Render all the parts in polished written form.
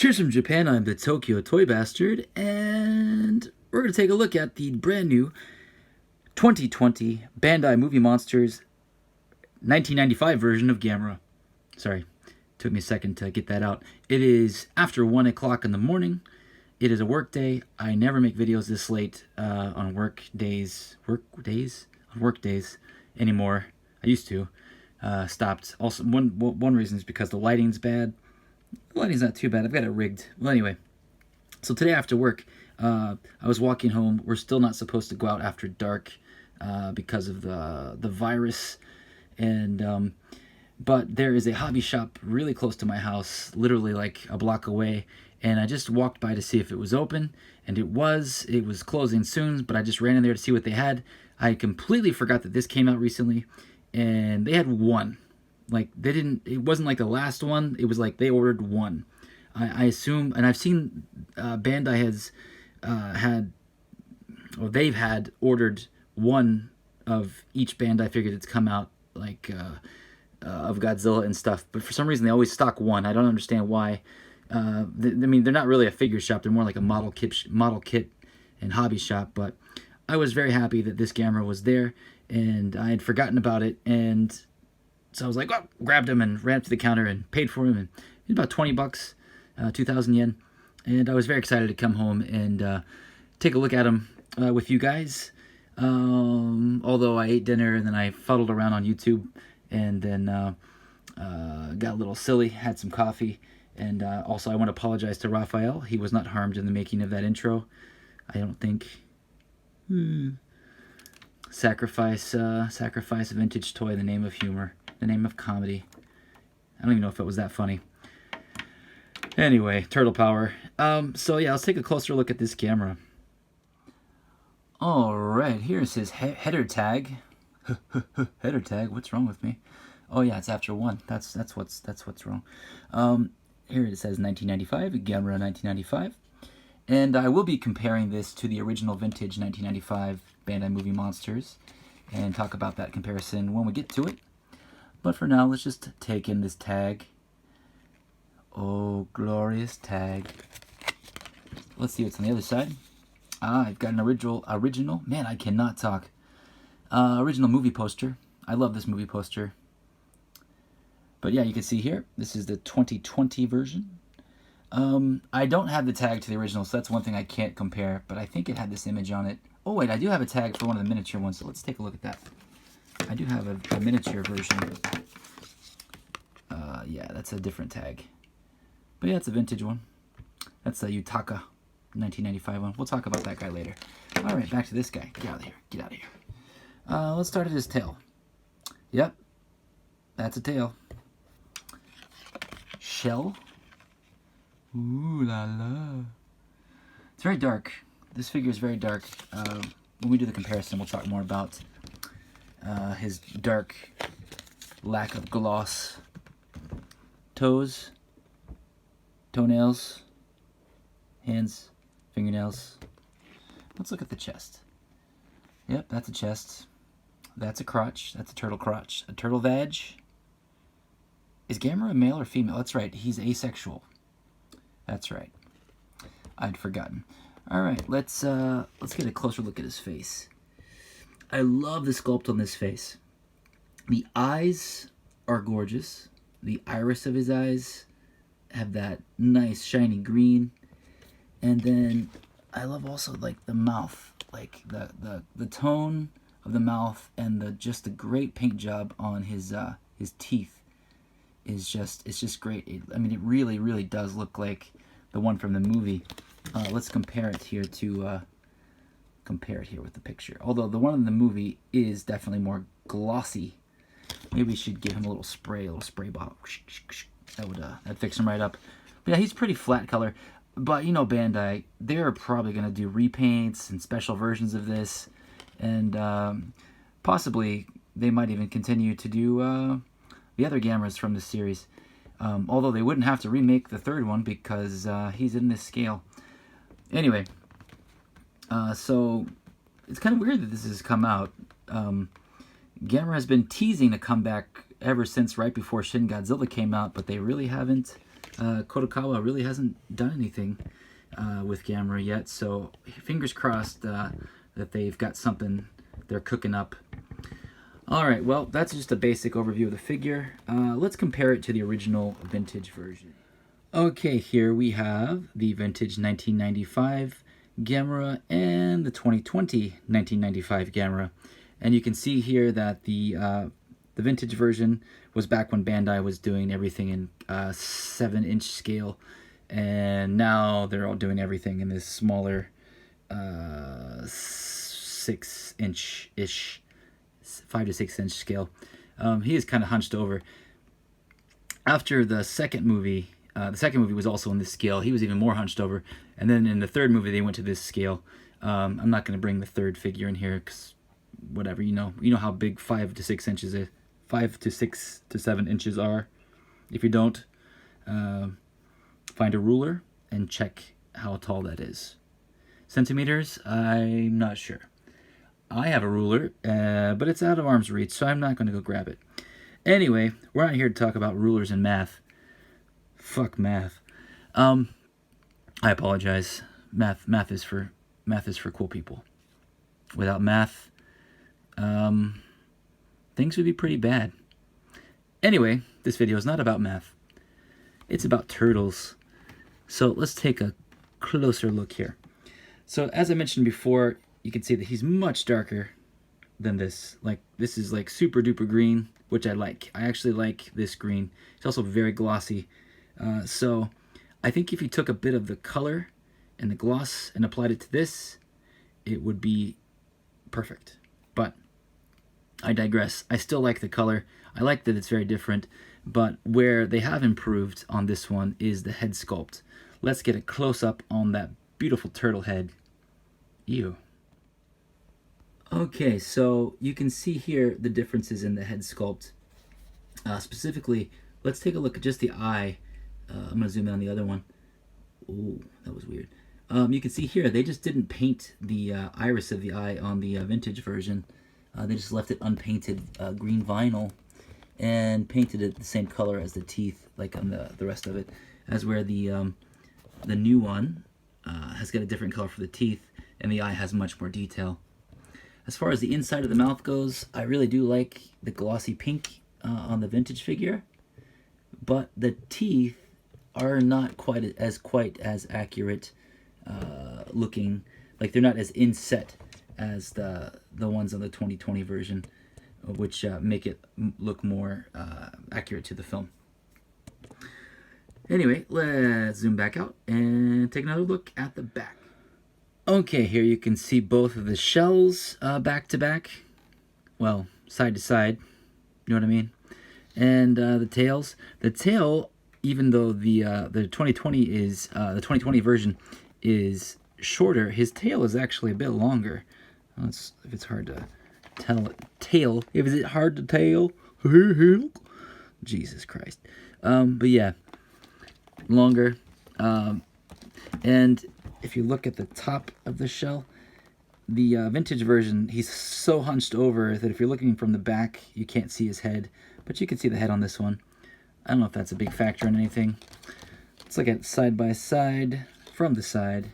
Cheers from Japan, I'm the Tokyo Toy Bastard, and we're going to take a look at the brand new 2020 Bandai Movie Monsters 1995 version of Gamera. Sorry, took me a second to get that out. It is after 1 o'clock in the morning. It is a work day. I never make videos this late on work days anymore. I used to. Stopped. Also, one reason is because the lighting's bad. The lighting's not too bad. I've got it rigged. Well, anyway. So today after work, I was walking home. We're still not supposed to go out after dark because of the virus. And but there is a hobby shop really close to my house, literally like a block away. And I just walked by to see if it was open. And it was. It was closing soon, but I just ran in there to see what they had. I completely forgot that this came out recently. And they had one. Like, they didn't, it wasn't like the last one. It was like they ordered one. I assume, and I've seen Bandai has they've had ordered one of each Bandai figure that's come out, like, of Godzilla and stuff. But for some reason, they always stock one. I don't understand why. I mean, they're not really a figure shop. They're more like a model kit and hobby shop. But I was very happy that this Gamera was there, and I had forgotten about it, and so I was like, oh, grabbed him and ran up to the counter and paid for him, and it was about 20 bucks, 2,000 yen, and I was very excited to come home and take a look at him with you guys. Although I ate dinner and then I fuddled around on YouTube, and then got a little silly, had some coffee, and also I want to apologize to Raphael. He was not harmed in the making of that intro, I don't think. Sacrifice a vintage toy in the name of humor, the name of comedy. I don't even know if it was that funny. Anyway, turtle power. So yeah, let's take a closer look at this Gamera. All right, here's his header tag. Header tag. What's wrong with me? Oh yeah, it's after 1. That's what's wrong. Here it says 1995, Gamera 1995. And I will be comparing this to the original vintage 1995 Bandai Movie Monsters and talk about that comparison when we get to it. But for now, let's just take in this tag. Oh, glorious tag. Let's see what's on the other side. I've got an original, man, I cannot talk. Original movie poster. I love this movie poster. But yeah, you can see here, this is the 2020 version. I don't have the tag to the original, so that's one thing I can't compare, but I think it had this image on it. Oh wait, I do have a tag for one of the miniature ones, so let's take a look at that. I do have a miniature version. Yeah, that's a different tag. But yeah, it's a vintage one. That's a Yutaka 1995 one. We'll talk about that guy later. Alright, back to this guy. Get out of here. Get out of here. Let's start at his tail. Yep, that's a tail. Shell. Ooh la la. It's very dark. This figure is very dark. When we do the comparison, we'll talk more about his dark lack of gloss. Toes, toenails, hands, fingernails. Let's look at the chest. Yep, that's a chest. That's a crotch. That's a turtle crotch. A turtle vag. Is Gamera a male or female? That's right. He's asexual. That's right. I'd forgotten. All right, let's get a closer look at his face. I love the sculpt on this face. The eyes are gorgeous. The iris of his eyes have that nice shiny green, and then I love also like the mouth, like the tone of the mouth, and just the great paint job on his teeth is just great. I mean, it really does look like the one from the movie. Let's compare it here with the picture. Although the one in the movie is definitely more glossy. Maybe we should give him a little spray bottle. That'd fix him right up. But yeah, he's pretty flat color. But you know, Bandai, they're probably gonna do repaints and special versions of this, and possibly they might even continue to do the other Gameras from the series. Although they wouldn't have to remake the third one because he's in this scale. Anyway, so it's kind of weird that this has come out. Gamera has been teasing a comeback ever since right before Shin Godzilla came out, but they really haven't Kodokawa really hasn't done anything with Gamera yet, so fingers crossed that they've got something they're cooking up. Alright, well, that's just a basic overview of the figure. Let's compare it to the original vintage version. Okay, here we have the vintage 1995 Gamera and the 2020 1995 Gamera. And you can see here that the vintage version was back when Bandai was doing everything in 7-inch scale, and now they're all doing everything in this smaller 6-inch-ish, 5 to 6 inch scale. He is kind of hunched over. After the second movie was also in this scale. He was even more hunched over. And then in the third movie, they went to this scale. I'm not going to bring the third figure in here because whatever, you know how big 5 to 6 inches is. 5 to 6 to 7 inches are. If you don't, find a ruler and check how tall that is. Centimeters, I'm not sure. I have a ruler, but it's out of arm's reach, so I'm not going to go grab it. Anyway, we're not here to talk about rulers and math. Fuck math. I apologize. Math is for cool people. Without math, things would be pretty bad. Anyway, this video is not about math. It's about turtles. So let's take a closer look here. So as I mentioned before, you can see that he's much darker than this. Like, this is like super duper green, which I like. I actually like this green. It's also very glossy. So I think if you took a bit of the color and the gloss and applied it to this, it would be perfect. But I digress. I still like the color. I like that it's very different. But where they have improved on this one is the head sculpt. Let's get a close-up on that beautiful turtle head. Ew. Okay, so you can see here the differences in the head sculpt. Specifically, let's take a look at just the eye. I'm going to zoom in on the other one. Ooh, that was weird. You can see here, they just didn't paint the iris of the eye on the vintage version. They just left it unpainted green vinyl and painted it the same color as the teeth, like on the rest of it. As where the new one has got a different color for the teeth, and the eye has much more detail. As far as the inside of the mouth goes, I really do like the glossy pink on the vintage figure, but the teeth are not quite as accurate looking. Like, they're not as inset as the ones on the 2020 version, which make it look more accurate to the film. Anyway, let's zoom back out and take another look at the back. Okay, here you can see both of the shells back to back. Well, side to side. You know what I mean? And the tails. The tail, even though the 2020 version is shorter, his tail is actually a bit longer. If it's hard to tell, if it's hard to tell, Jesus Christ. But yeah, longer. And if you look at the top of the shell, the vintage version, he's so hunched over that if you're looking from the back, you can't see his head, but you can see the head on this one. I don't know if that's a big factor in anything. Let's look at side by side, from the side.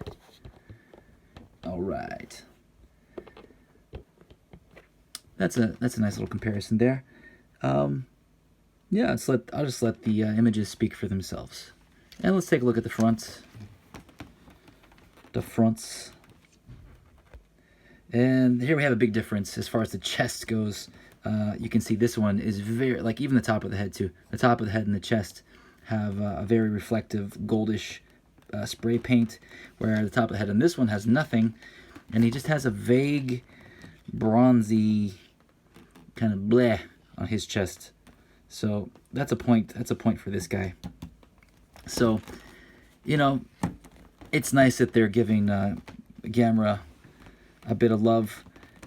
All right. That's a nice little comparison there. Yeah, I'll just let the images speak for themselves. And let's take a look at the front. The fronts. And here we have a big difference as far as the chest goes. You can see this one is very, like, even the top of the head too. The top of the head and the chest have a very reflective goldish spray paint, where the top of the head on this one has nothing, and he just has a vague bronzy kind of bleh on his chest. So that's a point. That's a point for this guy. So, you know, it's nice that they're giving Gamera a bit of love,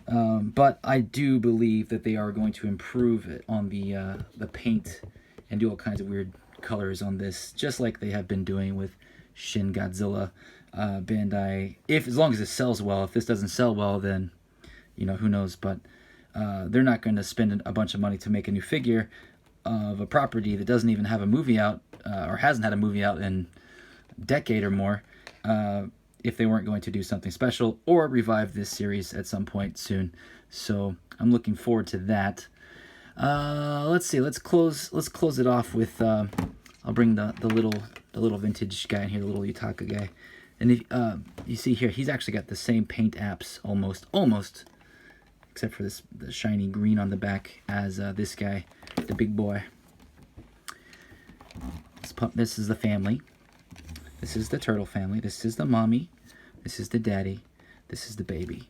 but I do believe that they are going to improve it on the paint and do all kinds of weird colors on this, just like they have been doing with Shin Godzilla. Bandai, as long as it sells well. If this doesn't sell well, then, you know, who knows. But they're not going to spend a bunch of money to make a new figure of a property that doesn't even have a movie out, or hasn't had a movie out in a decade or more, if they weren't going to do something special or revive this series at some point soon. So I'm looking forward to that. Let's see. Let's close it off with. I'll bring the little vintage guy in here, the little Yutaka guy, and if you see here, he's actually got the same paint apps almost, except for the shiny green on the back as this guy, the big boy. This is the family. This is the turtle family. This is the mommy. This is the daddy. This is the baby.